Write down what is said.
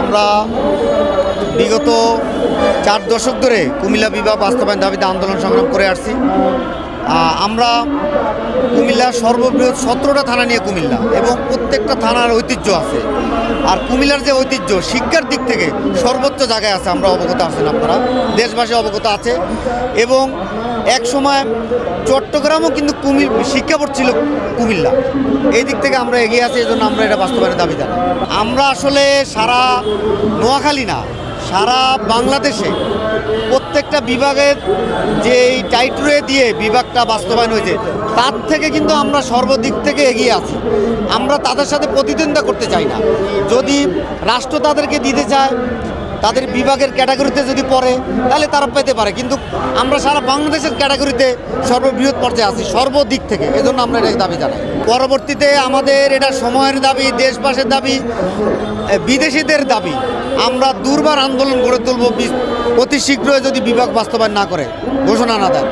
আমরা বিগত 4 দশক ধরে কুমিল্লা বিভাগ বাস্তবায়ন দাবিতে আন্দোলন সংগ্রাম করে আসছি। আমরা কুমিল্লার সর্ববৃহৎ 17টা থানা নিয়ে কুমিল্লা, এবং প্রত্যেকটা থানার ঐতিহ্য আছে। আর কুমিল্লার যে ঐতিহ্য শিক্ষার দিক থেকে সর্বোচ্চ জায়গায় আছে, আমরা অবগত আছেন, আপনারা দেশবাসী অবগত আছে। এবং এক সময় চট্টগ্রামও কিন্তু শিক্ষা বোর্ড ছিল কুমিল্লা। এই দিক থেকে আমরা এগিয়ে আছি, এই জন্য আমরা এটা বাস্তবায়নের দাবি জানাই। আমরা আসলে সারা নোয়াখালী না, সারা বাংলাদেশে প্রত্যেকটা বিভাগের যে এই টাইটরে দিয়ে বিভাগটা বাস্তবায়ন হয়েছে, তার থেকে কিন্তু আমরা সর্বদিক থেকে এগিয়ে আছি। আমরা তাদের সাথে প্রতিদ্বন্দ্বিতা করতে চাই না। যদি রাষ্ট্র তাদেরকে দিতে চায়, তাদের বিভাগের ক্যাটাগরিতে যদি পড়ে, তাহলে তারা পেতে পারে, কিন্তু আমরা সারা বাংলাদেশের ক্যাটাগরিতে সর্ববৃহৎ পর্যায়ে আছি সর্বদিক থেকে। এজন্য আমরা এটা দাবি জানাই। পরবর্তীতে আমাদের এটা সময়ের দাবি, দেশবাসের দাবি, বিদেশিদের দাবি। আমরা দুর্বার আন্দোলন গড়ে তুলব অতি শীঘ্রই যদি বিভাগ বাস্তবায়ন না করে, ঘোষণা না দেয়।